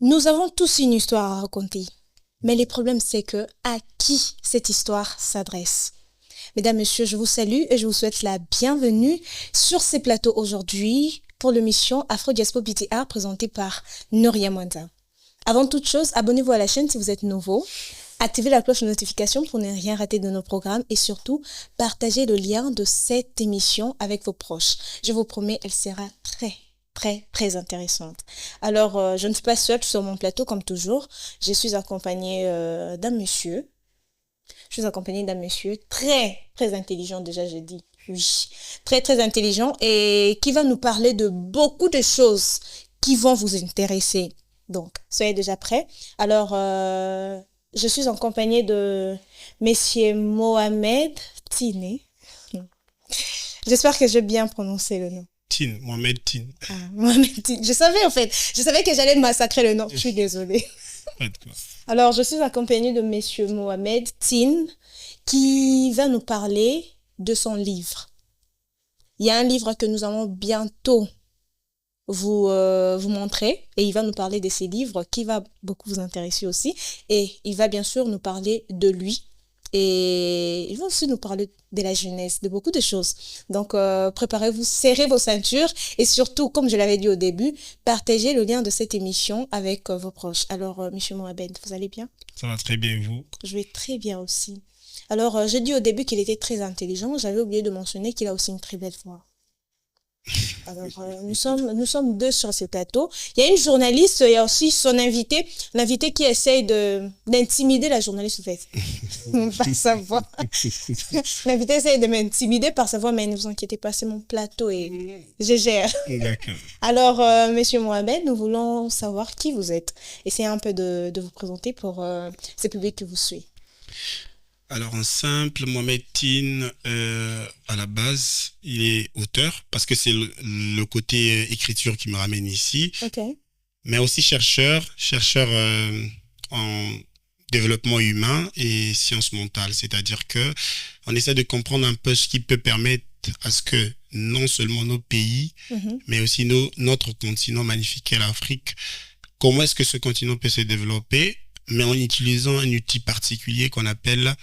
Nous avons tous une histoire à raconter. Mais le problème, c'est que à qui cette histoire s'adresse? Mesdames, Messieurs, je vous salue et je vous souhaite la bienvenue sur ces plateaux aujourd'hui pour l'émission Afro Diaspo BTR présentée par Noria Mwanda. Avant toute chose, abonnez-vous à la chaîne si vous êtes nouveau. Activez la cloche de notification pour ne rien rater de nos programmes et surtout, partagez le lien de cette émission avec vos proches. Je vous promets, elle sera très intéressante. Alors, je ne suis pas seule sur mon plateau comme toujours. Je suis accompagnée d'un monsieur. Je suis accompagnée d'un monsieur très intelligent déjà, je dis. Oui, très intelligent et qui va nous parler de beaucoup de choses qui vont vous intéresser. Donc, soyez déjà prêts. Alors, je suis en compagnie de Monsieur Mohamed Tine. J'espère que j'ai bien prononcé le nom. Tine, Mohamed Tine. Ah, Mohamed Tine. Je savais en fait. Je savais que j'allais massacrer le nom. Je suis désolée. Alors, je suis accompagnée de Monsieur Mohamed Tine qui va nous parler de son livre. Il y a un livre que nous allons bientôt vous montrer et il va nous parler de ces livres qui va beaucoup vous intéresser aussi et il va bien sûr nous parler de lui et il va aussi nous parler de la jeunesse, de beaucoup de choses. Donc préparez-vous, serrez vos ceintures et surtout, comme je l'avais dit au début, partagez le lien de cette émission avec vos proches. Alors Monsieur Mohamed, vous allez bien? Ça va très bien, vous? Je vais très bien aussi. Alors j'ai dit au début qu'il était très intelligent, j'avais oublié de mentionner qu'il a aussi une très belle voix. Alors, nous sommes deux sur ce plateau. Il y a une journaliste, il y a aussi son invité, l'invité qui essaye d'intimider la journaliste, en fait, par sa voix. L'invité essaye de m'intimider par sa voix, mais ne vous inquiétez pas, c'est mon plateau et je gère. D'accord. Alors, Monsieur Mohamed, nous voulons savoir qui vous êtes. Essayez un peu de vous présenter pour ce public que vous suit. Alors, en simple, Mohamed Tine, à la base, il est auteur, parce que c'est le côté écriture qui me ramène ici, Okay. mais aussi chercheur en développement humain et sciences mentales. C'est-à-dire que on essaie de comprendre un peu ce qui peut permettre à ce que non seulement nos pays, mais aussi notre continent magnifique qu'est l'Afrique, comment est-ce que ce continent peut se développer, mais en utilisant un outil particulier qu'on appelle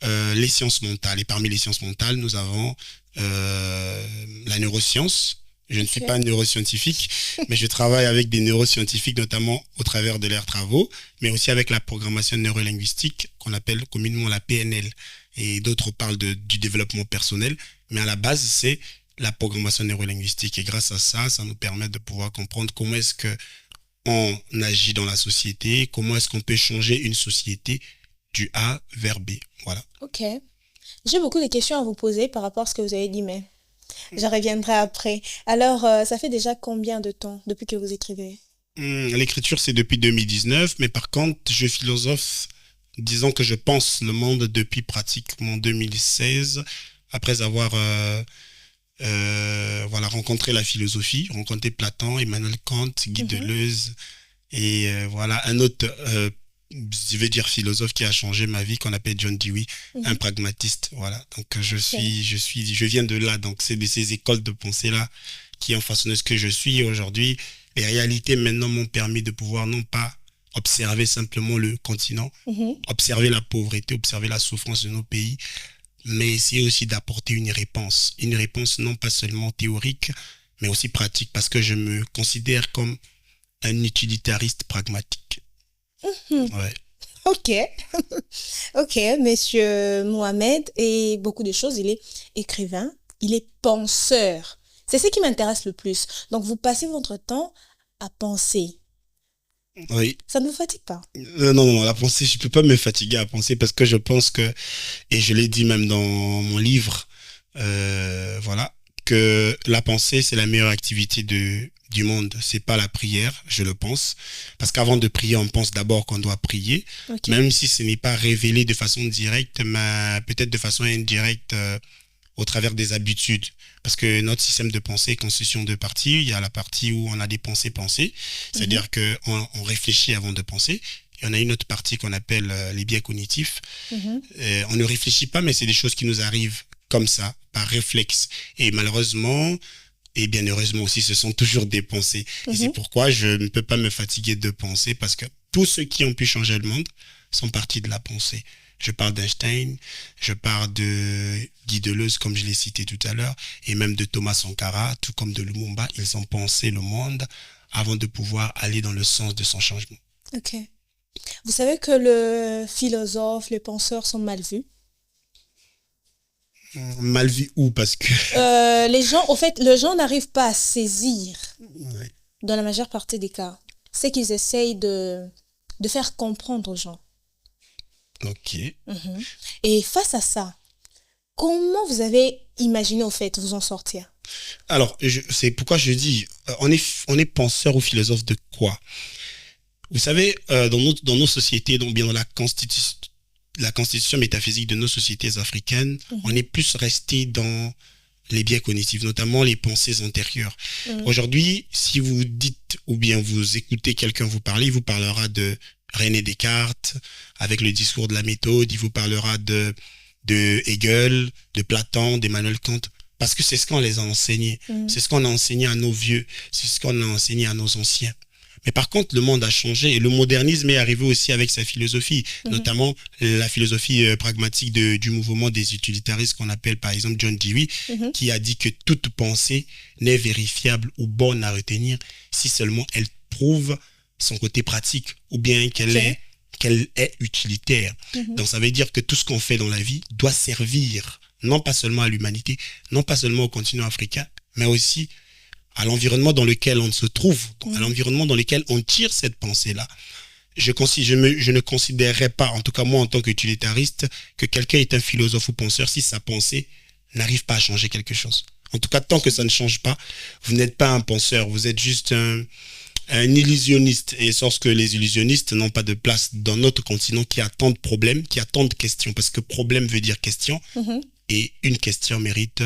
les sciences mentales. Et parmi les sciences mentales, nous avons la neuroscience. Je ne suis pas un neuroscientifique, mais je travaille avec des neuroscientifiques, notamment au travers de leurs travaux, mais aussi avec la programmation neurolinguistique, qu'on appelle communément la PNL. Et d'autres parlent du développement personnel, mais à la base, c'est la programmation neurolinguistique. Et grâce à ça, ça nous permet de pouvoir comprendre comment est-ce que on agit dans la société, comment est-ce qu'on peut changer une société du A vers B. Voilà. Ok. J'ai beaucoup de questions à vous poser par rapport à ce que vous avez dit, mais je reviendrai après. Alors, ça fait déjà combien de temps depuis que vous écrivez? L'écriture, c'est depuis 2019, mais par contre, je philosophe, disons que je pense le monde depuis pratiquement 2016, après avoir voilà, rencontré la philosophie, rencontré Platon, Emmanuel Kant, Guy Deleuze, et voilà, un autre, je vais dire philosophe qui a changé ma vie, qu'on appelle John Dewey, un pragmatiste, voilà. Donc je viens de là, donc c'est de ces écoles de pensée-là qui ont façonné ce que je suis aujourd'hui. Les réalités maintenant m'ont permis de pouvoir non pas observer simplement le continent, observer la pauvreté, observer la souffrance de nos pays, mais essayer aussi d'apporter une réponse non pas seulement théorique, mais aussi pratique, parce que je me considère comme un utilitariste pragmatique. Ouais. Ok. Ok, monsieur Mohamed, et beaucoup de choses, il est écrivain, il est penseur. C'est ce qui m'intéresse le plus. Donc, vous passez votre temps à penser. Oui. Ça ne vous fatigue pas? Non, la pensée, je peux pas me fatiguer à penser parce que je pense que, et je l'ai dit même dans mon livre, voilà, que la pensée, c'est la meilleure activité du monde. C'est pas la prière, je le pense. Parce qu'avant de prier, on pense d'abord qu'on doit prier, même si ce n'est pas révélé de façon directe, mais peut-être de façon indirecte, au travers des habitudes. Parce que notre système de pensée est constitué de parties. Il y a la partie où on a des pensées, c'est-à-dire qu'on réfléchit avant de penser. Il y en a une autre partie qu'on appelle les biais cognitifs. On ne réfléchit pas, mais c'est des choses qui nous arrivent comme ça, par réflexe. Et malheureusement, Et bien heureusement aussi, ce sont toujours des pensées. Et c'est pourquoi je ne peux pas me fatiguer de penser, parce que tous ceux qui ont pu changer le monde sont partis de la pensée. Je parle d'Einstein, je parle de Guy Deleuze, comme je l'ai cité tout à l'heure, et même de Thomas Sankara, tout comme de Lumumba. Ils ont pensé le monde avant de pouvoir aller dans le sens de son changement. Ok. Vous savez que le philosophe, les penseurs sont mal vus. Mal vu où? Parce que... Les gens, au fait, les gens n'arrivent pas à saisir, Ouais. dans la majeure partie des cas, c'est qu'ils essayent de faire comprendre aux gens. Ok. Mhm. Et face à ça, comment vous avez imaginé, au fait, vous en sortir? Alors, c'est pourquoi je dis, on est penseur ou philosophe de quoi? Vous savez, dans nos sociétés, donc bien dans la constitution métaphysique de nos sociétés africaines, on est plus resté dans les biais cognitifs, notamment les pensées antérieures. Aujourd'hui, si vous dites ou bien vous écoutez quelqu'un vous parler, il vous parlera de René Descartes avec le discours de la méthode, il vous parlera de Hegel, de Platon, d'Emmanuel Kant, parce que c'est ce qu'on les a enseignés. C'est ce qu'on a enseigné à nos vieux, c'est ce qu'on a enseigné à nos anciens. Mais par contre, le monde a changé et le modernisme est arrivé aussi avec sa philosophie, notamment la philosophie pragmatique du mouvement des utilitaristes qu'on appelle par exemple John Dewey, qui a dit que toute pensée n'est vérifiable ou bonne à retenir si seulement elle prouve son côté pratique ou bien qu'elle est utilitaire. Donc ça veut dire que tout ce qu'on fait dans la vie doit servir non pas seulement à l'humanité, non pas seulement au continent africain, mais aussi à l'environnement dans lequel on se trouve, à l'environnement dans lequel on tire cette pensée-là. Je ne considérerais pas, en tout cas moi en tant qu'utilitariste, que quelqu'un est un philosophe ou penseur si sa pensée n'arrive pas à changer quelque chose. En tout cas, tant que ça ne change pas, vous n'êtes pas un penseur, vous êtes juste un illusionniste. Et lorsque les illusionnistes n'ont pas de place dans notre continent qui a tant de problèmes, qui a tant de questions, parce que problème veut dire question, et une question mérite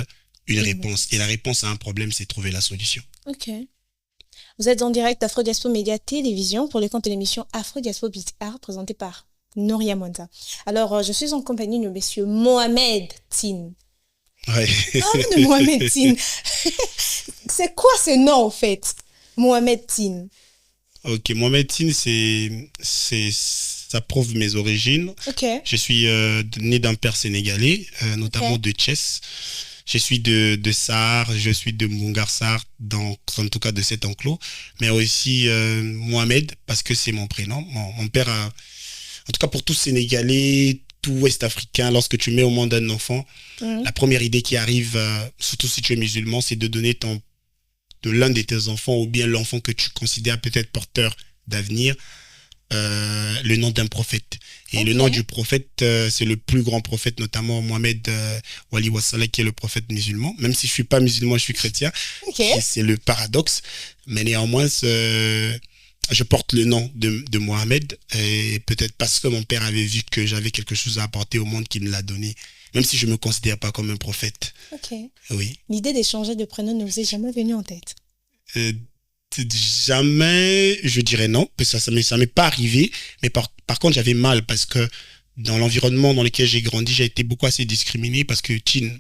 une réponse. Et la réponse à un problème, c'est trouver la solution. Ok. Vous êtes en direct d'Afro Diaspo Média Télévision pour le compte de l'émission Afro Diaspo Beauty Art présentée par Nouria Monta. Alors, je suis en compagnie de monsieur Mohamed Tine. Ouais. De Mohamed Tine. C'est quoi ce nom, au fait? Mohamed Tine. Ok, Mohamed Tine, ça prouve mes origines. Ok. Je suis né d'un père sénégalais, notamment de Thiès. Je suis de Sarr, je suis de Moungar-Sarr, en tout cas de cet enclos, mais aussi Mohamed, parce que c'est mon prénom. Mon père a, en tout cas pour tout Sénégalais, tout Ouest africain, lorsque tu mets au monde un enfant, la première idée qui arrive, surtout si tu es musulman, c'est de donner de l'un de tes enfants, ou bien l'enfant que tu considères peut-être porteur d'avenir, le nom d'un prophète. Et le nom du prophète, c'est le plus grand prophète, notamment Mohamed Wali Wassala, qui est le prophète musulman. Même si je suis pas musulman, je suis chrétien. C'est le paradoxe. Mais néanmoins, je porte le nom de Mohamed. Et peut-être parce que mon père avait vu que j'avais quelque chose à apporter au monde qu'il me l'a donné. Même si je me considère pas comme un prophète. Ok. Oui. L'idée d'échanger de prénom ne vous est jamais venue en tête? Jamais, je dirais non, parce que ça m'est pas arrivé, mais par contre j'avais mal parce que dans l'environnement dans lequel j'ai grandi, j'ai été beaucoup assez discriminé parce que Tine,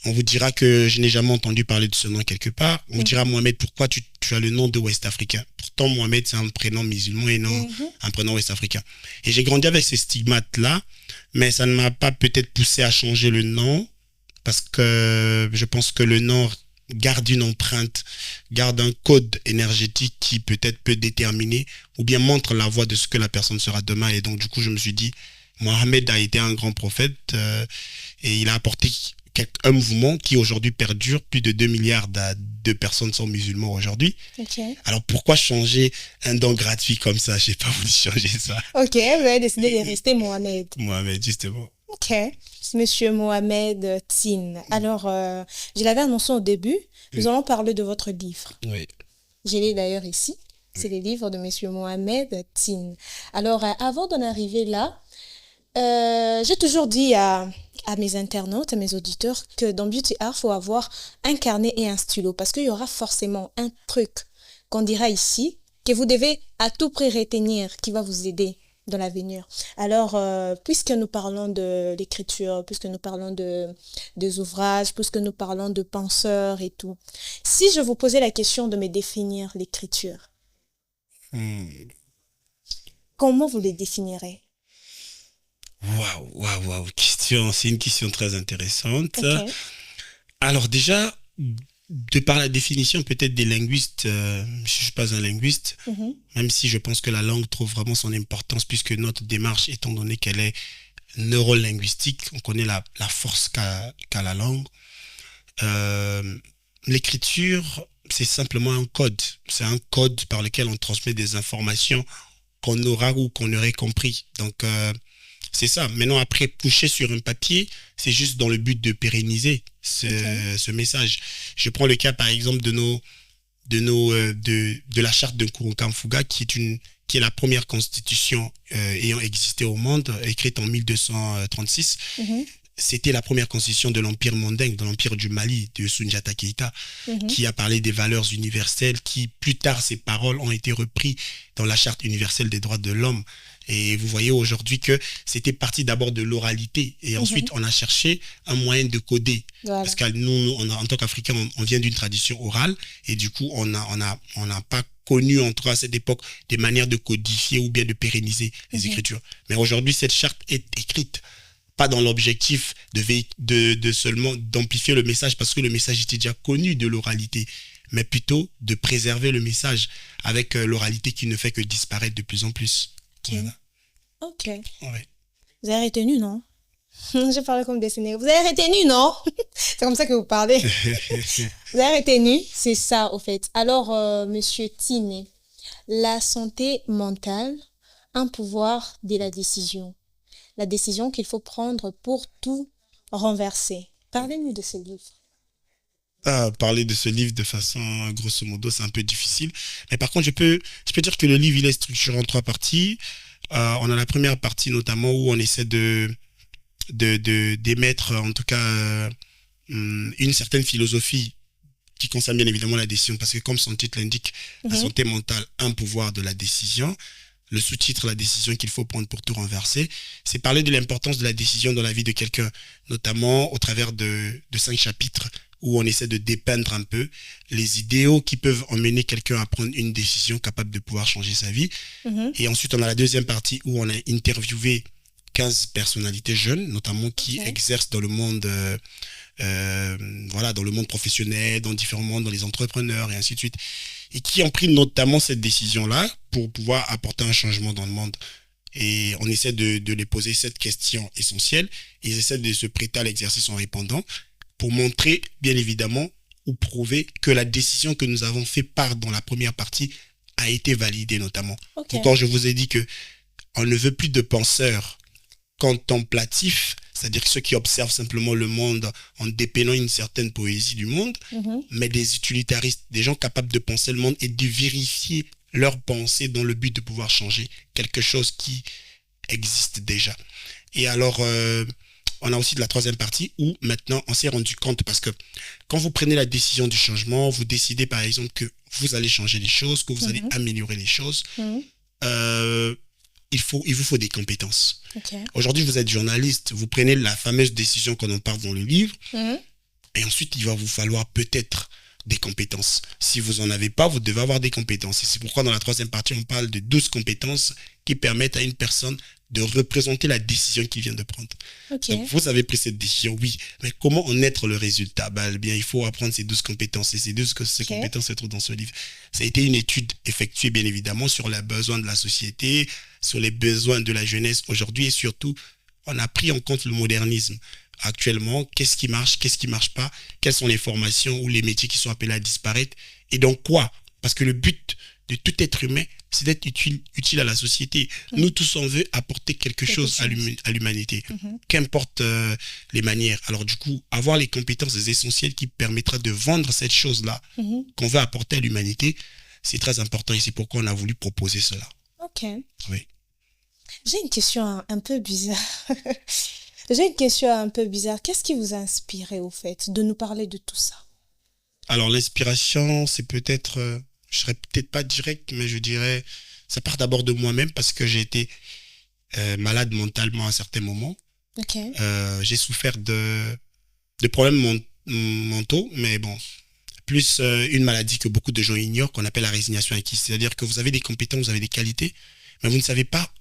on vous dira que je n'ai jamais entendu parler de ce nom quelque part. On vous dira Mohamed, pourquoi tu as le nom de Ouest africain? Pourtant Mohamed c'est un prénom musulman et non un prénom Ouest africain. Et j'ai grandi avec ces stigmates là, mais ça ne m'a pas peut-être poussé à changer le nom parce que je pense que le nom garde une empreinte, garde un code énergétique qui peut-être peut déterminer ou bien montre la voie de ce que la personne sera demain. Et donc, du coup, je me suis dit, Mohamed a été un grand prophète et il a apporté un mouvement qui aujourd'hui perdure. Plus de 2 milliards de personnes sont musulmans aujourd'hui. Alors, pourquoi changer un don gratuit comme ça? Je n'ai pas voulu changer ça. Ok, vous avez décidé de rester Mohamed. Mohamed, justement. Ok, monsieur Mohamed Tine. Alors, je l'avais annoncé au début, nous allons parler de votre livre. Oui. Je l'ai d'ailleurs ici. C'est le livre de monsieur Mohamed Tine. Alors, avant d'en arriver là, j'ai toujours dit à mes internautes, à mes auditeurs, que dans Beauty Art, il faut avoir un carnet et un stylo parce qu'il y aura forcément un truc qu'on dira ici que vous devez à tout prix retenir qui va vous aider dans l'avenir. Alors, puisque nous parlons de l'écriture, puisque nous parlons des ouvrages, puisque nous parlons de penseurs et tout, si je vous posais la question de me définir l'écriture, Hmm. comment vous les définirez? Waouh. C'est une question très intéressante. Ok. Alors déjà, de par la définition peut-être des linguistes, je ne suis pas un linguiste, Mhm. même si je pense que la langue trouve vraiment son importance puisque notre démarche, étant donné qu'elle est neurolinguistique, on connaît la force qu'a la langue. Euh, L'écriture, c'est simplement un code. C'est un code par lequel on transmet des informations qu'on aura ou qu'on aurait compris. Donc, c'est ça. Maintenant, après, coucher sur un papier, c'est juste dans le but de pérenniser Ok. ce message. Je prends le cas, par exemple, de la charte de Nkurukan-Fuga, qui est la première constitution ayant existé au monde, écrite en 1236. Mhm. C'était la première constitution de l'Empire mandingue, de l'Empire du Mali, de Soundiata Keita, Mhm. qui a parlé des valeurs universelles, qui, plus tard, ces paroles ont été reprises dans la Charte universelle des droits de l'homme. Et vous voyez aujourd'hui que c'était parti d'abord de l'oralité et ensuite Mhm. on a cherché un moyen de coder. Voilà. Parce que nous, en tant qu'Africains, on vient d'une tradition orale et du coup, on n'a pas connu, en tout cas à cette époque, des manières de codifier ou bien de pérenniser les Mhm. écritures. Mais aujourd'hui, cette charte est écrite pas dans l'objectif de seulement d'amplifier le message parce que le message était déjà connu de l'oralité, mais plutôt de préserver le message avec l'oralité qui ne fait que disparaître de plus en plus. Ok. Voilà. Ok. Ouais. Vous avez retenu, non? Je parle comme des Sénégalais. Vous avez retenu, non? C'est comme ça que vous parlez. Vous avez retenu? C'est ça, au fait. Alors, monsieur Tiné, la santé mentale, un pouvoir de la décision. La décision qu'il faut prendre pour tout renverser. Parlez-nous de ce livre. Parler de ce livre de façon grosso modo, c'est un peu difficile. Mais par contre, je peux dire que le livre, il est structuré en trois parties. On a la première partie notamment où on essaie d'émettre en tout cas une certaine philosophie qui concerne bien évidemment la décision parce que comme son titre l'indique, la Mhm. santé mentale, un pouvoir de la décision. Le sous-titre, la décision qu'il faut prendre pour tout renverser, c'est parler de l'importance de la décision dans la vie de quelqu'un, notamment au travers de 5 chapitres où on essaie de dépeindre un peu les idéaux qui peuvent emmener quelqu'un à prendre une décision capable de pouvoir changer sa vie. Mhm. Et ensuite, on a la deuxième partie où on a interviewé 15 personnalités jeunes, notamment qui Ok. exercent dans le monde, voilà, dans le monde professionnel, dans différents mondes, dans les entrepreneurs et ainsi de suite, et qui ont pris notamment cette décision-là pour pouvoir apporter un changement dans le monde. Et on essaie de les poser cette question essentielle, et ils essaient de se prêter à l'exercice en répondant, pour montrer, bien évidemment, ou prouver que la décision que nous avons fait part dans la première partie a été validée notamment. Ok. Donc quand je vous ai dit que on ne veut plus de penseurs contemplatifs, c'est-à-dire ceux qui observent simplement le monde en dépeignant une certaine poésie du monde, Mhm. mais des utilitaristes, des gens capables de penser le monde et de vérifier leurs pensées dans le but de pouvoir changer quelque chose qui existe déjà. Et alors, on a aussi de la troisième partie où maintenant on s'est rendu compte parce que quand vous prenez la décision du changement, vous décidez par exemple que vous allez changer les choses, que vous allez Mhm. améliorer les choses, Mhm. euh, il vous faut des compétences. Ok. Aujourd'hui, vous êtes journaliste, vous prenez la fameuse décision qu'on en parle dans le livre, Mhm. et ensuite, il va vous falloir peut-être des compétences. Si vous n'en avez pas, vous devez avoir des compétences. Et c'est pourquoi dans la troisième partie, on parle de 12 compétences qui permettent à une personne de représenter la décision qu'il vient de prendre. Ok. Donc, vous avez pris cette décision, oui, mais comment en être le résultat? Bien, il faut apprendre ces 12 compétences. Et ces Ok. compétences se trouvent dans ce livre. Ça a été une étude effectuée, bien évidemment, sur les besoins de la société, sur les besoins de la jeunesse aujourd'hui et surtout, on a pris en compte le modernisme. Actuellement, qu'est-ce qui marche pas, quelles sont les formations ou les métiers qui sont appelés à disparaître et donc quoi? Parce que le but de tout être humain, c'est d'être utile à la société. Mhm. Nous tous, on veut apporter quelque Quelque chose chose. à l'humanité, Mhm. qu'importe les manières. Alors du coup, avoir les compétences essentielles qui permettra de vendre cette chose-là Mhm. qu'on veut apporter à l'humanité, c'est très important et c'est pourquoi on a voulu proposer cela. Ok. Oui. J'ai une question un peu bizarre. J'ai une question un peu bizarre. Qu'est-ce qui vous a inspiré, au fait, de nous parler de tout ça? Alors l'inspiration, c'est peut-être, je serais peut-être pas direct, mais je dirais, ça part d'abord de moi-même parce que j'ai été malade mentalement à un certain moment. Ok. J'ai souffert de problèmes mentaux, mais bon, plus une maladie que beaucoup de gens ignorent, qu'on appelle la résignation acquise. C'est-à-dire que vous avez des compétences, vous avez des qualités, mais vous ne savez pas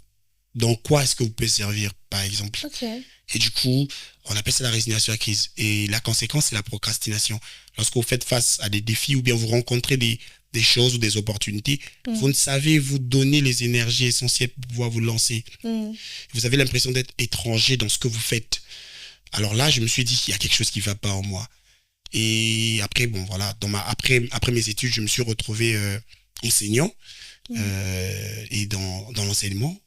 dans quoi est-ce que vous pouvez servir, par exemple. Ok. Et du coup, on appelle ça la résignation acquise. Et la conséquence, c'est la procrastination. Lorsque vous faites face à des défis ou bien vous rencontrez des choses ou des opportunités, vous ne savez vous donner les énergies essentielles pour pouvoir vous lancer. Vous avez l'impression d'être étranger dans ce que vous faites. Alors là, je me suis dit, il y a quelque chose qui ne va pas en moi. Et après, bon, voilà, après mes études, je me suis retrouvé enseignant. Et dans l'enseignement,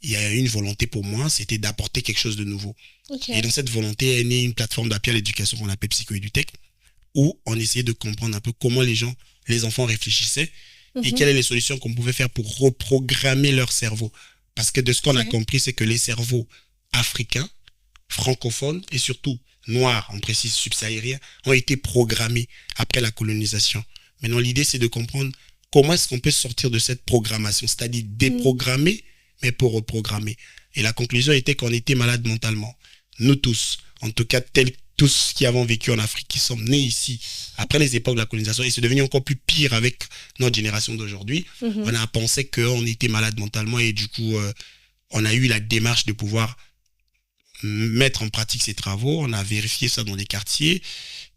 il y a une volonté pour moi, c'était d'apporter quelque chose de nouveau. Okay. Et dans cette volonté est née une plateforme d'appui à l'éducation qu'on appelle Psycho-Edutech, où on essayait de comprendre un peu comment les enfants réfléchissaient et quelles sont les solutions qu'on pouvait faire pour reprogrammer leur cerveau. Parce que de ce qu'on a compris, c'est que les cerveaux africains, francophones et surtout noirs, on précise subsahariens, ont été programmés après la colonisation. Maintenant, l'idée, c'est de comprendre comment est-ce qu'on peut sortir de cette programmation, c'est-à-dire déprogrammer, mais pour reprogrammer. Et la conclusion était qu'on était malades mentalement. Nous tous, en tout cas, tous qui avons vécu en Afrique, qui sommes nés ici, après les époques de la colonisation, et c'est devenu encore plus pire avec notre génération d'aujourd'hui, on a pensé qu'on était malades mentalement et du coup, on a eu la démarche de pouvoir mettre en pratique ces travaux. On a vérifié ça dans les quartiers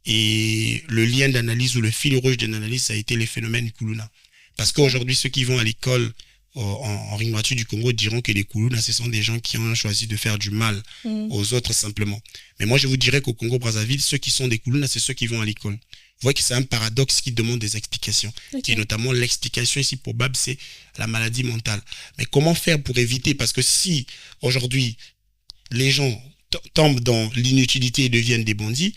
et le lien d'analyse ou le fil rouge de l'analyse, ça a été les phénomènes Kuluna. Parce qu'aujourd'hui, ceux qui vont à l'école en Ring Droiture du Congo diront que les Kuluna, ce sont des gens qui ont choisi de faire du mal aux autres simplement. Mais moi, je vous dirais qu'au Congo-Brazzaville, ceux qui sont des Kuluna, c'est ceux qui vont à l'école. Vous voyez que c'est un paradoxe qui demande des explications. Et notamment, l'explication ici probable, c'est la maladie mentale. Mais comment faire pour éviter? Parce que si, aujourd'hui, les gens tombent dans l'inutilité et deviennent des bandits,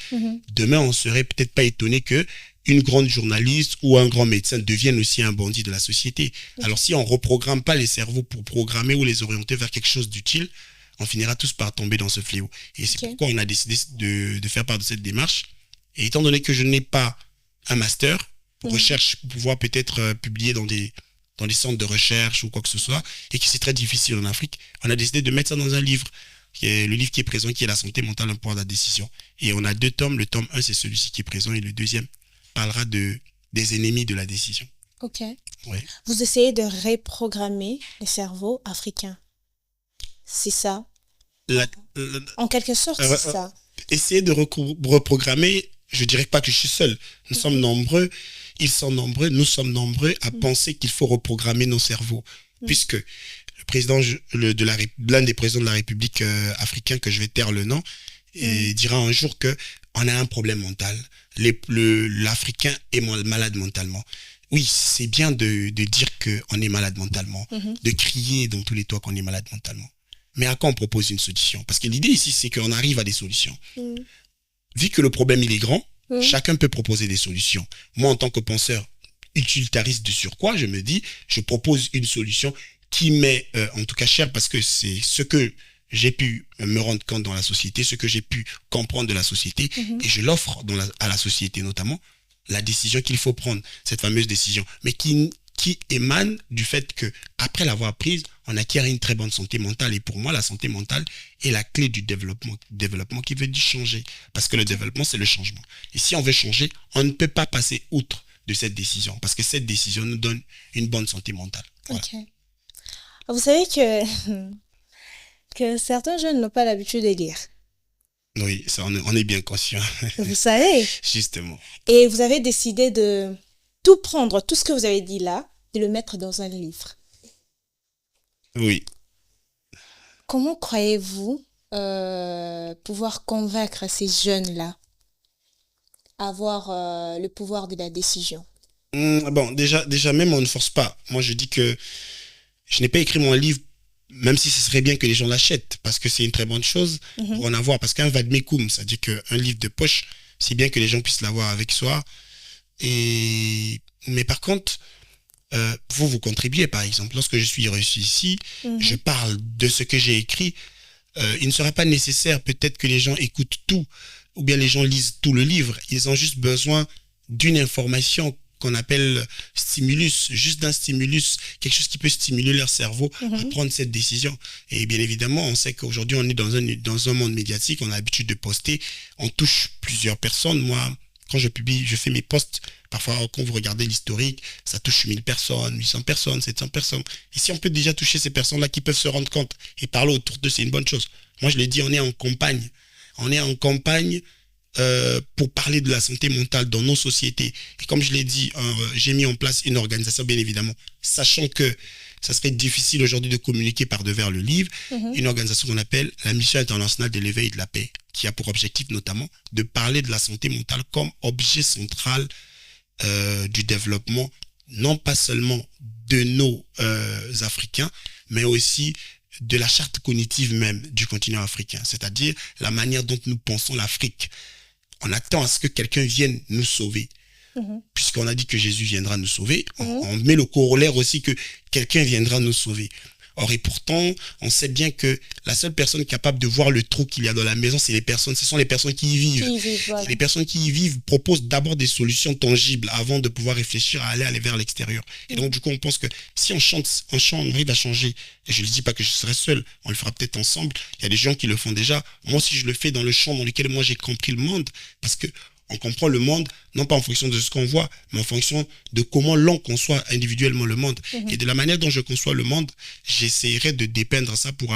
demain, on serait peut-être pas étonné que une grande journaliste ou un grand médecin devienne aussi un bandit de la société. Alors, si on ne reprogramme pas les cerveaux pour programmer ou les orienter vers quelque chose d'utile, on finira tous par tomber dans ce fléau. Et c'est pourquoi on a décidé de faire part de cette démarche. Et étant donné que je n'ai pas un master, recherche pour pouvoir peut-être publier dans des centres de recherche ou quoi que ce soit, et que c'est très difficile en Afrique, on a décidé de mettre ça dans un livre. Le livre qui est présent, qui est La santé mentale, un pouvoir de la décision. Et on a 2 tomes. Le tome 1, c'est celui-ci qui est présent, et le deuxième parlera des ennemis de la décision. Ok. Ouais. Vous essayez de reprogrammer les cerveaux africains. C'est ça? En quelque sorte, c'est ça. Essayer de reprogrammer, je dirais pas que je suis seul. Nous sommes nombreux, ils sont nombreux, nous sommes nombreux à penser qu'il faut reprogrammer nos cerveaux. Puisque le président l'un des présidents de la République africaine, que je vais taire le nom, dira un jour que on a un problème mental. L'Africain est malade mentalement. Oui, c'est bien de dire qu'on est malade mentalement, de crier dans tous les toits qu'on est malade mentalement. Mais à quoi on propose une solution? Parce que l'idée ici, c'est qu'on arrive à des solutions. Vu que le problème, il est grand, chacun peut proposer des solutions. Moi, en tant que penseur utilitariste de surcroît, je me dis, je propose une solution qui m'est en tout cas chère parce que c'est ce que j'ai pu me rendre compte dans la société, ce que j'ai pu comprendre de la société, et je l'offre à la société, notamment la décision qu'il faut prendre, cette fameuse décision, mais qui émane du fait que après l'avoir prise, on acquiert une très bonne santé mentale. Et pour moi, la santé mentale est la clé du développement qui veut dire changer, parce que le développement, c'est le changement. Et si on veut changer, on ne peut pas passer outre de cette décision, parce que cette décision nous donne une bonne santé mentale. Voilà. Okay. Vous savez que certains jeunes n'ont pas l'habitude de lire. Oui, ça, on est bien conscient. Vous savez. Justement. Et vous avez décidé de tout prendre, tout ce que vous avez dit là, de le mettre dans un livre. Oui. Comment croyez-vous pouvoir convaincre ces jeunes-là à avoir le pouvoir de la décision? Bon, déjà, même on ne force pas. Moi, je dis que je n'ai pas écrit mon livre, même si ce serait bien que les gens l'achètent, parce que c'est une très bonne chose pour en avoir. Parce qu'un vademecum, c'est-à-dire qu'un livre de poche, c'est bien que les gens puissent l'avoir avec soi. Mais par contre, vous contribuez, par exemple. Lorsque je suis reçu ici, je parle de ce que j'ai écrit. Il ne sera pas nécessaire peut-être que les gens écoutent tout, ou bien les gens lisent tout le livre. Ils ont juste besoin d'une information qu'on appelle stimulus, juste d'un stimulus, quelque chose qui peut stimuler leur cerveau à prendre cette décision. Et bien évidemment, on sait qu'aujourd'hui, on est dans un monde médiatique, on a l'habitude de poster, on touche plusieurs personnes. Moi, quand je publie, je fais mes posts, parfois quand vous regardez l'historique, ça touche 1000 personnes, 800 personnes, 700 personnes. Et si on peut déjà toucher ces personnes-là qui peuvent se rendre compte et parler autour d'eux, c'est une bonne chose. Moi, je l'ai dit, on est en campagne. On est en campagne pour parler de la santé mentale dans nos sociétés. Et comme je l'ai dit, j'ai mis en place une organisation, bien évidemment, sachant que ça serait difficile aujourd'hui de communiquer par devers le livre, une organisation qu'on appelle la Mission internationale de l'éveil et de la paix, qui a pour objectif notamment de parler de la santé mentale comme objet central du développement, non pas seulement de nos Africains, mais aussi de la charte cognitive même du continent africain, c'est-à-dire la manière dont nous pensons l'Afrique. On attend à ce que quelqu'un vienne nous sauver. Puisqu'on a dit que Jésus viendra nous sauver, on met le corollaire aussi que quelqu'un viendra nous sauver. Or et pourtant, on sait bien que la seule personne capable de voir le trou qu'il y a dans la maison, ce sont les personnes qui y vivent. Voilà. Les personnes qui y vivent proposent d'abord des solutions tangibles avant de pouvoir réfléchir à aller vers l'extérieur. Et donc du coup, on pense que si on chante, on arrive à changer. Et je ne dis pas que je serai seul, on le fera peut-être ensemble. Il y a des gens qui le font déjà. Moi aussi, je le fais dans le champ dans lequel moi j'ai compris le monde, parce que on comprend le monde, non pas en fonction de ce qu'on voit, mais en fonction de comment l'on conçoit individuellement le monde. Et de la manière dont je conçois le monde, j'essaierai de dépeindre ça pour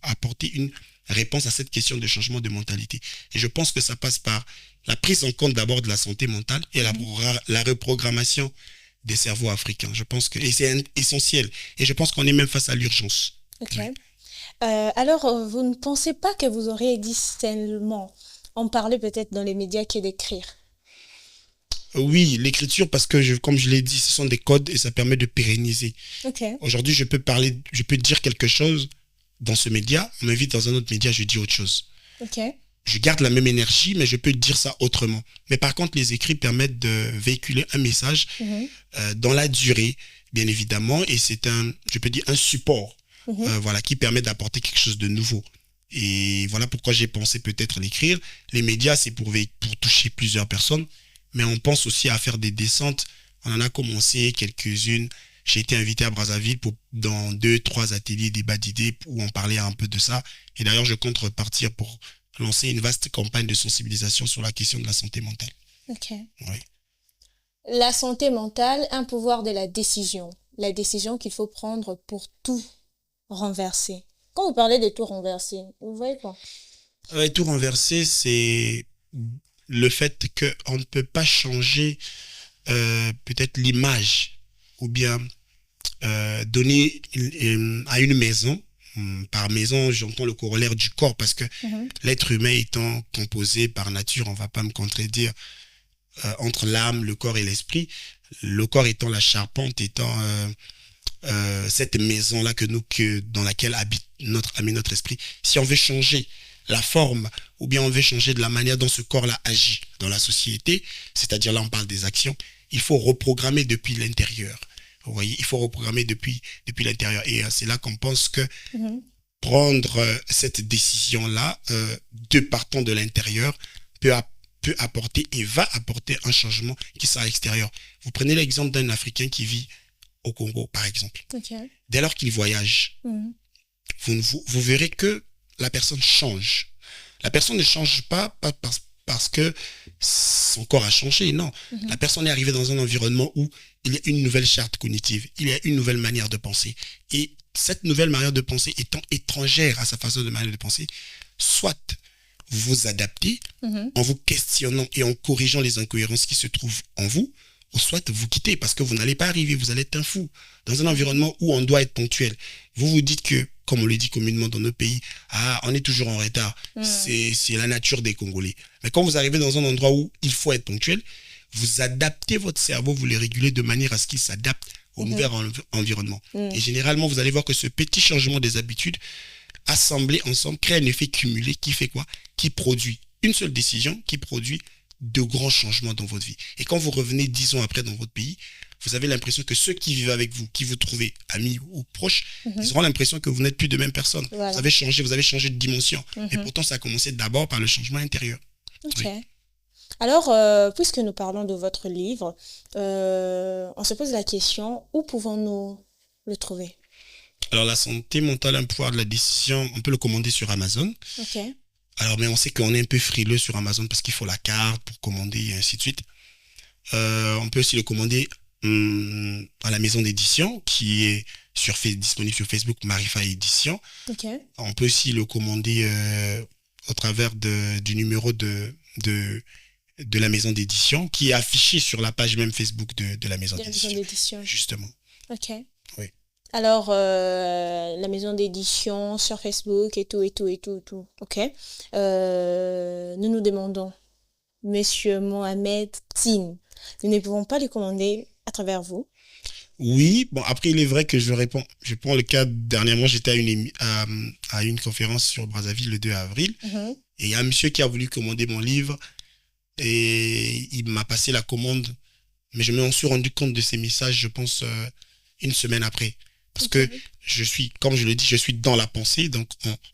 apporter une réponse à cette question de changement de mentalité. Et je pense que ça passe par la prise en compte d'abord de la santé mentale et la reprogrammation des cerveaux africains. Je pense que et c'est essentiel. Et je pense qu'on est même face à l'urgence. Ok. Alors, vous ne pensez pas que vous auriez dit seulement en parler peut-être dans les médias que d'écrire? Oui, l'écriture, parce que, comme je l'ai dit, ce sont des codes et ça permet de pérenniser. Aujourd'hui, je peux dire quelque chose dans ce média, on m'invite dans un autre média, je dis autre chose. Je garde la même énergie, mais je peux dire ça autrement. Mais par contre, les écrits permettent de véhiculer un message dans la durée, bien évidemment, et c'est je peux dire, un support qui permet d'apporter quelque chose de nouveau. Et voilà pourquoi j'ai pensé peut-être l'écrire. Les médias, c'est pour toucher plusieurs personnes, mais on pense aussi à faire des descentes. On en a commencé quelques-unes. J'ai été invité à Brazzaville dans 2-3 ateliers débat d'idées où on parlait un peu de ça. Et d'ailleurs, je compte repartir pour lancer une vaste campagne de sensibilisation sur la question de la santé mentale. Oui. La santé mentale, un pouvoir de la décision. La décision qu'il faut prendre pour tout renverser. Quand vous parlez de tout renverser, vous voyez quoi? Tout renverser, c'est le fait qu'on ne peut pas changer peut-être l'image ou bien donner à une maison. Par maison, j'entends le corollaire du corps parce que l'être humain étant composé par nature, on ne va pas me contredire, entre l'âme, le corps et l'esprit. Le corps étant la charpente, étant cette maison-là dans laquelle habite notre esprit. Si on veut changer la forme ou bien on veut changer de la manière dont ce corps-là agit dans la société, c'est-à-dire là on parle des actions, il faut reprogrammer depuis l'intérieur. Vous voyez, il faut reprogrammer depuis l'intérieur. Et c'est là qu'on pense que prendre cette décision-là, de partant de l'intérieur, peut apporter et va apporter un changement qui sera extérieur. Vous prenez l'exemple d'un Africain qui vit au Congo, par exemple. Dès lors qu'il voyage, vous verrez que la personne change. La personne ne change pas parce que son corps a changé, non. La personne est arrivée dans un environnement où il y a une nouvelle charte cognitive, il y a une nouvelle manière de penser. Et cette nouvelle manière de penser étant étrangère à sa façon de manière de penser, soit vous vous adaptez en vous questionnant et en corrigeant les incohérences qui se trouvent en vous, ou soit vous quittez parce que vous n'allez pas arriver, vous allez être un fou. Dans un environnement où on doit être ponctuel, vous vous dites que, comme on le dit communément dans nos pays, on est toujours en retard, c'est la nature des Congolais. Mais quand vous arrivez dans un endroit où il faut être ponctuel, vous adaptez votre cerveau, vous le régulez de manière à ce qu'il s'adapte au nouvel environnement. Et généralement, vous allez voir que ce petit changement des habitudes, assemblé ensemble, crée un effet cumulé qui fait quoi? Qui produit une seule décision, qui produit de grands changements dans votre vie. Et quand vous revenez 10 ans après dans votre pays, vous avez l'impression que ceux qui vivent avec vous, qui vous trouvez amis ou proches, ils auront l'impression que vous n'êtes plus de même personne. Voilà. Vous avez changé de dimension. Et pourtant, ça a commencé d'abord par le changement intérieur. Ok. Oui. Alors, puisque nous parlons de votre livre, on se pose la question, où pouvons-nous le trouver? Alors, la santé mentale, un pouvoir de la décision, on peut le commander sur Amazon. Ok. Alors, mais on sait qu'on est un peu frileux sur Amazon parce qu'il faut la carte pour commander et ainsi de suite. On peut aussi le commander à la maison d'édition qui est disponible sur Facebook, Marifa Édition. Ok. On peut aussi le commander au travers du numéro de la maison d'édition qui est affiché sur la page même Facebook de la maison De la maison d'édition. d'édition. Justement. Ok. Oui. Alors, la maison d'édition sur Facebook et tout, et tout, et tout, et tout. Ok. Nous nous demandons, Monsieur Mohamed Tin, nous ne pouvons pas les commander à travers vous. Oui, bon, après, il est vrai que je réponds. Je prends le cas, dernièrement, j'étais à une conférence sur Brazzaville le 2 avril. Mhm. Et il y a un monsieur qui a voulu commander mon livre et il m'a passé la commande. Mais je me suis rendu compte de ces messages, je pense, une semaine après. Parce que comme je le dis, je suis dans la pensée. Donc,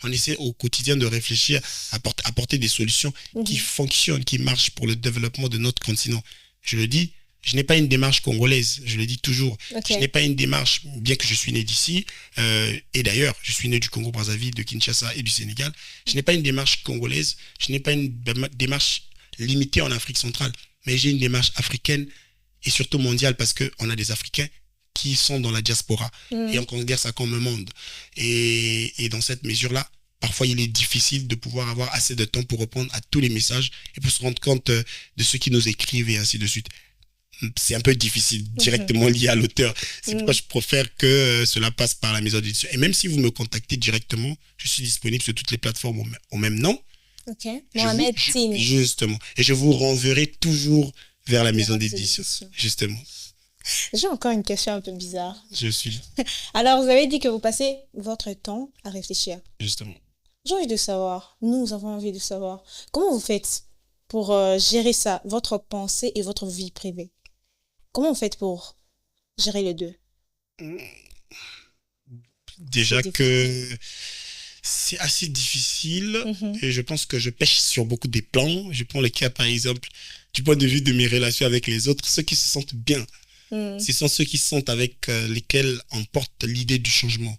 on essaie au quotidien de réfléchir, apporter des solutions qui fonctionnent, qui marchent pour le développement de notre continent. Je le dis, je n'ai pas une démarche congolaise, je le dis toujours. Je n'ai pas une démarche, bien que je suis né d'ici, et d'ailleurs, je suis né du Congo-Brazzaville, de Kinshasa et du Sénégal. Je n'ai pas une démarche congolaise, je n'ai pas une démarche limitée en Afrique centrale, mais j'ai une démarche africaine et surtout mondiale parce qu'on a des Africains qui sont dans la diaspora et on considère ça comme un monde. Et dans cette mesure-là, parfois il est difficile de pouvoir avoir assez de temps pour répondre à tous les messages et pour se rendre compte de ceux qui nous écrivent et ainsi de suite. C'est un peu difficile, directement lié à l'auteur. C'est pourquoi je préfère que cela passe par la maison d'édition. Et même si vous me contactez directement, je suis disponible sur toutes les plateformes au même nom. Ok. Mohamed Tin. Justement. Et je vous renverrai toujours vers la maison d'édition. Justement. J'ai encore une question un peu bizarre. Je suis. Alors, vous avez dit que vous passez votre temps à réfléchir. Justement. J'ai envie de savoir, nous avons envie de savoir, comment vous faites pour gérer ça, votre pensée et votre vie privée? Comment vous faites pour gérer les deux? Déjà que c'est assez difficile et je pense que je pêche sur beaucoup des plans. Je prends le cas, par exemple, du point de vue de mes relations avec les autres, ceux qui se sentent bien. Ce sont ceux qui sont avec lesquels on porte l'idée du changement.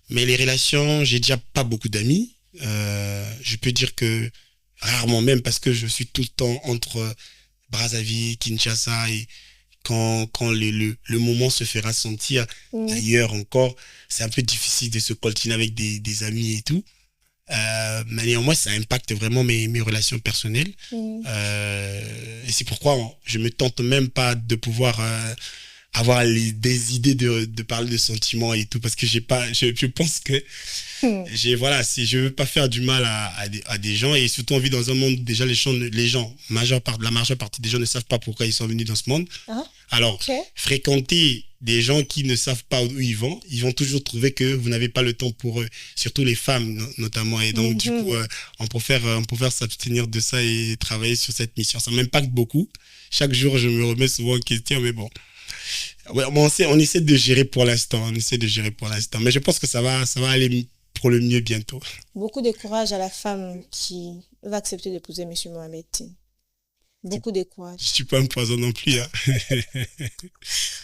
Mais les relations, j'ai déjà pas beaucoup d'amis. Je peux dire que rarement même parce que je suis tout le temps entre Brazzaville, Kinshasa et quand le moment se fera sentir ailleurs encore, c'est un peu difficile de se coltiner avec des amis et tout. Mais néanmoins, ça impacte vraiment mes relations personnelles. Et c'est pourquoi je me tente même pas de pouvoir avoir des idées de parler de sentiments et tout, parce que je pense que si je veux pas faire du mal à des gens, et surtout on vit dans un monde où déjà la majeure partie des gens ne savent pas pourquoi ils sont venus dans ce monde. Alors, fréquenter des gens qui ne savent pas où ils vont toujours trouver que vous n'avez pas le temps pour eux, surtout les femmes notamment. Et donc, du coup, on préfère s'abstenir de ça et travailler sur cette mission. Ça m'impacte beaucoup. Chaque jour, je me remets souvent en question, mais bon. Ouais, on essaie de gérer pour l'instant. Mais je pense que ça va aller pour le mieux bientôt. Beaucoup de courage à la femme qui va accepter d'épouser M. Mohamed Tin. Beaucoup de courage. Je suis pas un poison non plus. Hein.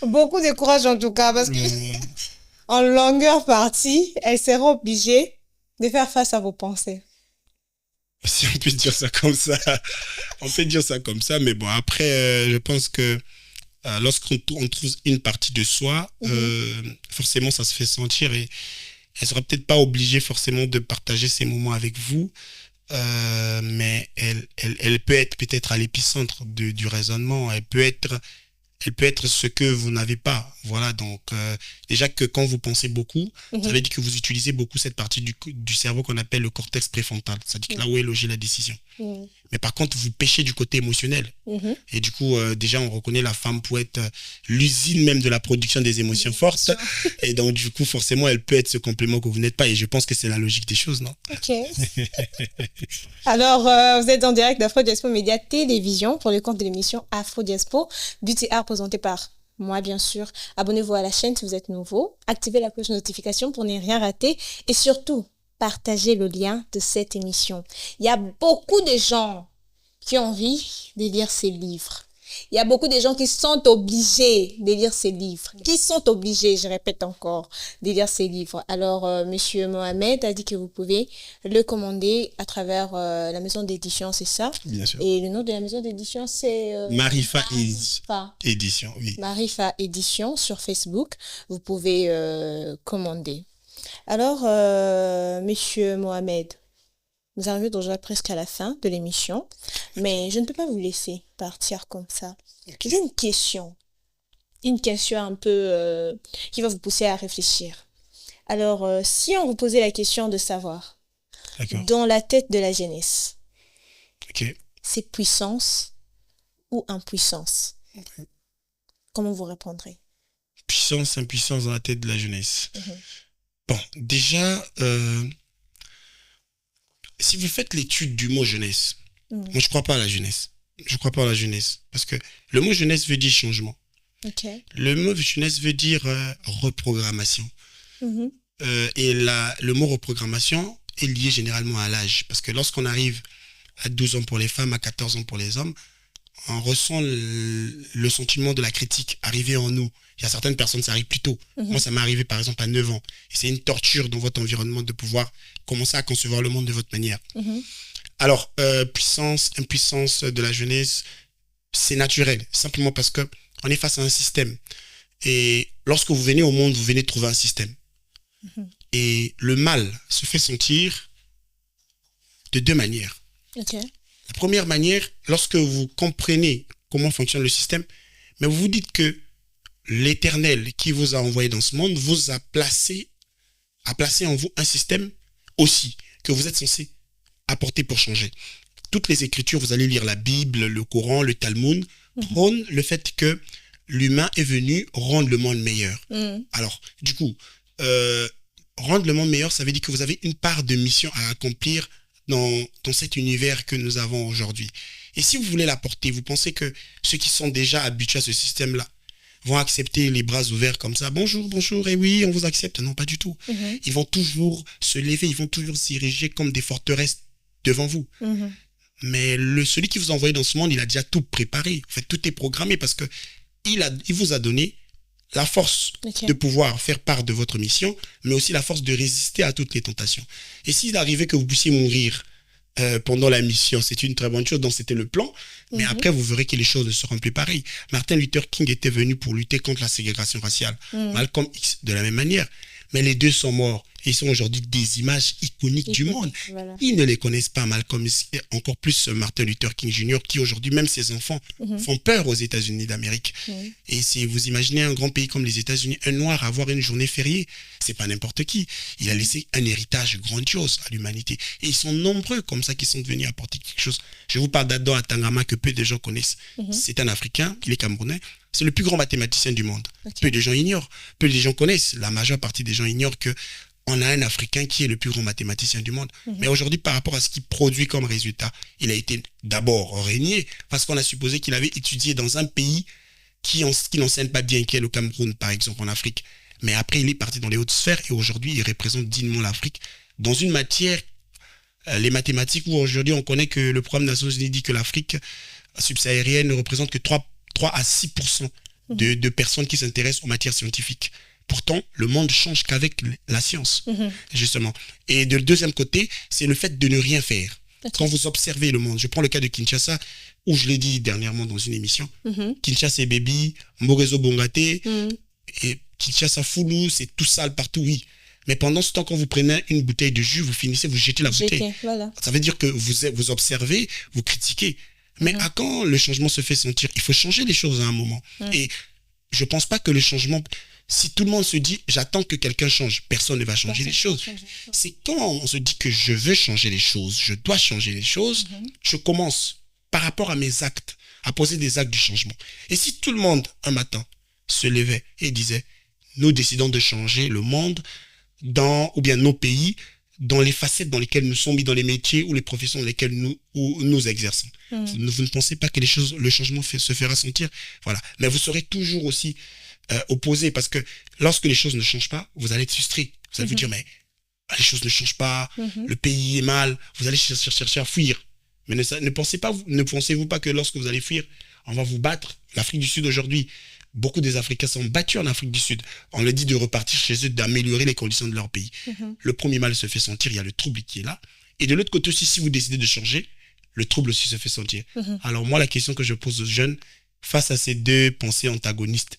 Beaucoup de courage en tout cas, parce que en longueur partie, elle sera obligée de faire face à vos pensées. Si on peut dire ça comme ça. On peut dire ça comme ça, mais bon, après, je pense que lorsqu'on trouve une partie de soi, forcément, ça se fait sentir et elle sera peut-être pas obligée forcément de partager ces moments avec vous. Mais elle peut être peut-être à l'épicentre du raisonnement. Elle peut être ce que vous n'avez pas. Voilà, donc déjà que quand vous pensez beaucoup, ça veut dire que vous utilisez beaucoup cette partie du cerveau qu'on appelle le cortex préfrontal. C'est-à-dire là où est logée la décision. Mais par contre, vous pêchez du côté émotionnel. Et du coup, déjà, on reconnaît la femme pour être l'usine même de la production des émotions fortes. Et donc, du coup, forcément, elle peut être ce complément que vous n'êtes pas. Et je pense que c'est la logique des choses, non? Ok. Alors, vous êtes en direct d'Afro Diaspo Média Télévision pour le compte de l'émission Afro Diaspo, Beauty Art présentée par moi, bien sûr. Abonnez-vous à la chaîne si vous êtes nouveau. Activez la cloche de notification pour ne rien rater. Et surtout, partagez le lien de cette émission. Il y a beaucoup de gens qui ont envie de lire ces livres. Il y a beaucoup de gens qui sont obligés de lire ces livres. Qui sont obligés, je répète encore, de lire ces livres. Alors, Monsieur Mohamed a dit que vous pouvez le commander à travers la maison d'édition, c'est ça? Bien sûr. Et le nom de la maison d'édition, c'est... Marifa Édition, oui. Marifa Édition sur Facebook. Vous pouvez commander. Alors, Monsieur Mohamed, nous arrivons déjà presque à la fin de l'émission, mais je ne peux pas vous laisser partir comme ça. J'ai une question un peu qui va vous pousser à réfléchir. Alors, si on vous posait la question de savoir, dans la tête de la jeunesse, c'est puissance ou impuissance? Comment vous répondrez? Puissance, impuissance dans la tête de la jeunesse. Bon, déjà... si vous faites l'étude du mot jeunesse, moi je crois pas à la jeunesse. Je crois pas à la jeunesse. Parce que le mot jeunesse veut dire changement. Le mot jeunesse veut dire reprogrammation. Et le mot reprogrammation est lié généralement à l'âge. Parce que lorsqu'on arrive à 12 ans pour les femmes, à 14 ans pour les hommes, on ressent le sentiment de la critique arriver en nous. Il y a certaines personnes, ça arrive plus tôt. Moi, ça m'est arrivé par exemple à 9 ans. Et c'est une torture dans votre environnement de pouvoir commencer à concevoir le monde de votre manière. Alors, puissance, impuissance de la jeunesse, c'est naturel. Simplement parce qu'on est face à un système. Et lorsque vous venez au monde, vous venez trouver un système. Et le mal se fait sentir de deux manières. La première manière, lorsque vous comprenez comment fonctionne le système, mais vous vous dites que l'Éternel qui vous a envoyé dans ce monde vous a placé en vous un système aussi que vous êtes censé apporter pour changer. Toutes les Écritures, vous allez lire la Bible, le Coran, le Talmud, prônent le fait que l'humain est venu rendre le monde meilleur. Alors, du coup, rendre le monde meilleur, ça veut dire que vous avez une part de mission à accomplir dans cet univers que nous avons aujourd'hui. Et si vous voulez l'apporter, vous pensez que ceux qui sont déjà habitués à ce système-là vont accepter les bras ouverts comme ça, bonjour, bonjour, et oui, on vous accepte. Non, pas du tout. Ils vont toujours se lever, ils vont toujours s'ériger comme des forteresses devant vous. Mais celui qui vous a envoyé dans ce monde, il a déjà tout préparé. En fait, tout est programmé parce que il vous a donné la force de pouvoir faire part de votre mission, mais aussi la force de résister à toutes les tentations. Et s'il arrivait que vous puissiez mourir pendant la mission, c'est une très bonne chose, donc c'était le plan, mais après vous verrez que les choses ne seront plus pareilles. Martin Luther King était venu pour lutter contre la ségrégation raciale, Malcolm X de la même manière, mais les deux sont morts. Et ils sont aujourd'hui des images iconiques du monde. Voilà. Ils ne les connaissent pas, Malcolm X, encore plus Martin Luther King Jr., qui aujourd'hui, même ses enfants, font peur aux États-Unis d'Amérique. Et si vous imaginez un grand pays comme les États-Unis, un noir avoir une journée fériée, c'est pas n'importe qui. Il a laissé un héritage grandiose à l'humanité. Et ils sont nombreux comme ça qui sont venus apporter quelque chose. Je vous parle d'Addo Atangama que peu de gens connaissent. C'est un Africain, il est camerounais. C'est le plus grand mathématicien du monde. Peu de gens ignorent, peu de gens connaissent. La majeure partie des gens ignorent que on a un Africain qui est le plus grand mathématicien du monde. Mais aujourd'hui, par rapport à ce qu'il produit comme résultat, il a été d'abord régné parce qu'on a supposé qu'il avait étudié dans un pays qui n'enseigne pas bien, qui est le Cameroun, par exemple, en Afrique. Mais après, il est parti dans les hautes sphères et aujourd'hui, il représente dignement l'Afrique dans une matière, les mathématiques, où aujourd'hui, on connaît que le programme des Nations Unies dit que l'Afrique subsaharienne ne représente que 3 à 6% de personnes qui s'intéressent aux matières scientifiques. Pourtant, le monde change qu'avec la science, justement. Et de deuxième côté, c'est le fait de ne rien faire. Quand vous observez le monde, je prends le cas de Kinshasa, où je l'ai dit dernièrement dans une émission, Kinshasa et Baby, Morezo Bongaté, et Kinshasa Foulou, c'est tout sale partout, oui. Mais pendant ce temps, quand vous prenez une bouteille de jus, vous finissez, vous jetez la bouteille. Voilà. Ça veut dire que vous observez, vous critiquez. Mais à quand le changement se fait sentir? Il faut changer les choses à un moment. Et je ne pense pas que le changement... Si tout le monde se dit, j'attends que quelqu'un change, personne ne va changer les choses. C'est quand on se dit que je veux changer les choses, je dois changer les choses, je commence, par rapport à mes actes, à poser des actes du changement. Et si tout le monde, un matin, se levait et disait, nous décidons de changer le monde, ou bien nos pays, dans les facettes dans lesquelles nous sommes mis, dans les métiers ou les professions dans lesquelles nous exerçons. Vous ne pensez pas que le changement se fera sentir? Voilà. Mais vous serez toujours aussi opposé, parce que lorsque les choses ne changent pas, vous allez être frustré. Vous allez vous dire, mais les choses ne changent pas, le pays est mal, vous allez chercher à fuir. Mais ne pensez-vous pas que lorsque vous allez fuir, on va vous battre? L'Afrique du Sud aujourd'hui, beaucoup des Africains sont battus en Afrique du Sud. On leur dit de repartir chez eux, d'améliorer les conditions de leur pays. Le premier mal se fait sentir, il y a le trouble qui est là. Et de l'autre côté aussi, si vous décidez de changer, le trouble aussi se fait sentir. Alors moi, la question que je pose aux jeunes, face à ces deux pensées antagonistes,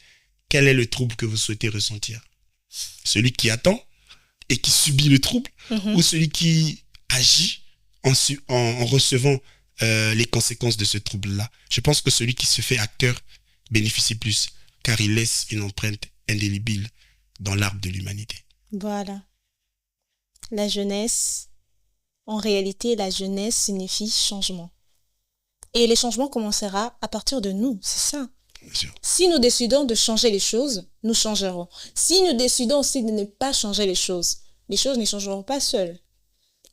quel est le trouble que vous souhaitez ressentir? Celui qui attend et qui subit le trouble, ou celui qui agit en recevant les conséquences de ce trouble-là? Je pense que celui qui se fait acteur bénéficie plus, car il laisse une empreinte indélébile dans l'arbre de l'humanité. Voilà. La jeunesse, en réalité, la jeunesse signifie changement. Et les changements commencera à partir de nous, c'est ça. Bien sûr. Si nous décidons de changer les choses, nous changerons. Si nous décidons aussi de ne pas changer les choses ne changeront pas seules.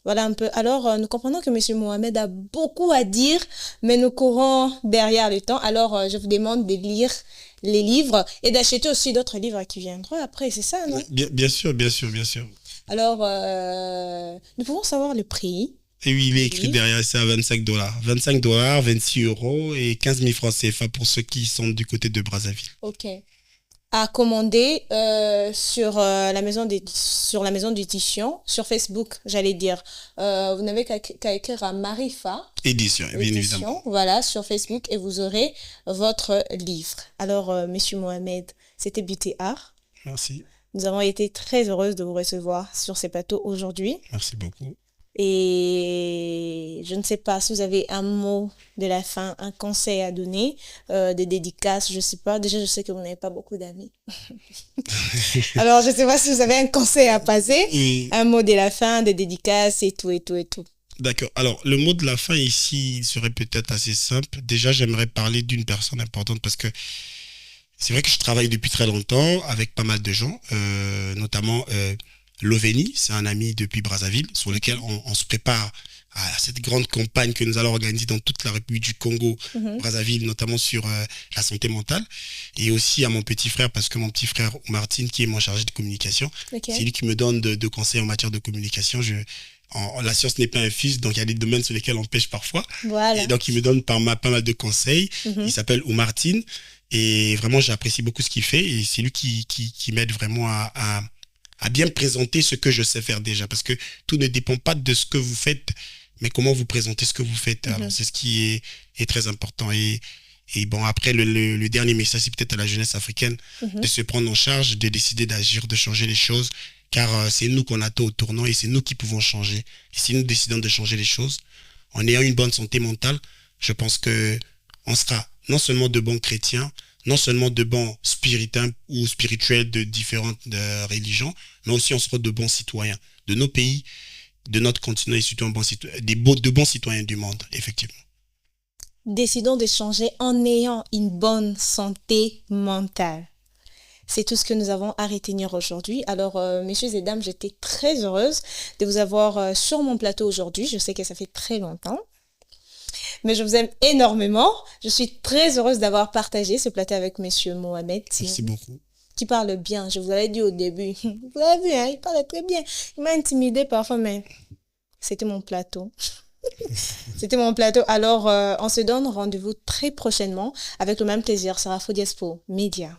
Voilà un peu. Alors, nous comprenons que M. Mohamed a beaucoup à dire, mais nous courons derrière le temps. Alors, je vous demande de lire les livres et d'acheter aussi d'autres livres qui viendront après, c'est ça, non? Bien sûr. Alors, nous pouvons savoir le prix. Et oui, il est écrit derrière, c'est à $25. $25, 26 € et 15 000 francs CFA pour ceux qui sont du côté de Brazzaville. Ok. À commander sur la maison d'édition, sur Facebook, j'allais dire. Vous n'avez qu'à écrire à Marifa. Édition, bien évidemment. Voilà, sur Facebook et vous aurez votre livre. Alors, Monsieur Mohamed, c'était Beauté Art. Merci. Nous avons été très heureuses de vous recevoir sur ces plateaux aujourd'hui. Merci beaucoup. Et je ne sais pas si vous avez un mot de la fin, un conseil à donner, des dédicaces, je ne sais pas. Déjà, je sais que vous n'avez pas beaucoup d'amis. Alors, je ne sais pas si vous avez un conseil à passer, un mot de la fin, des dédicaces et tout. D'accord. Alors, le mot de la fin ici serait peut-être assez simple. Déjà, j'aimerais parler d'une personne importante parce que c'est vrai que je travaille depuis très longtemps avec pas mal de gens, notamment Loveni, c'est un ami depuis Brazzaville, sur lequel on se prépare à cette grande campagne que nous allons organiser dans toute la République du Congo, Brazzaville, notamment sur la santé mentale. Et aussi à mon petit frère, parce que mon petit frère Martine, qui est mon chargé de communication, c'est lui qui me donne de conseils en matière de communication. La science n'est pas infuse, donc il y a des domaines sur lesquels on pêche parfois. Voilà. Et donc il me donne pas mal de conseils. Il s'appelle Martine. Et vraiment, j'apprécie beaucoup ce qu'il fait. Et c'est lui qui m'aide vraiment à bien présenter ce que je sais faire déjà, parce que tout ne dépend pas de ce que vous faites, mais comment vous présentez ce que vous faites. Alors, c'est ce qui est très important. Et bon, après, le dernier message, c'est peut-être à la jeunesse africaine de se prendre en charge, de décider d'agir, de changer les choses, car c'est nous qu'on attend au tournant et c'est nous qui pouvons changer. Et si nous décidons de changer les choses, en ayant une bonne santé mentale, je pense qu'on sera non seulement de bons chrétiens, non seulement de bons spiritains ou spirituels de différentes religions, mais aussi on sera de bons citoyens de nos pays, de notre continent et surtout de bons citoyens du monde, effectivement. Décidons de changer en ayant une bonne santé mentale. C'est tout ce que nous avons à retenir aujourd'hui. Alors, messieurs et dames, j'étais très heureuse de vous avoir sur mon plateau aujourd'hui. Je sais que ça fait très longtemps. Mais je vous aime énormément. Je suis très heureuse d'avoir partagé ce plateau avec Monsieur Mohamed. Merci beaucoup. Qui parle bien. Je vous l'avais dit au début. Vous l'avez vu, hein, il parle très bien. Il m'a intimidé parfois, mais c'était mon plateau. C'était mon plateau. Alors, on se donne rendez-vous très prochainement avec le même plaisir sur Afro Diaspora Média.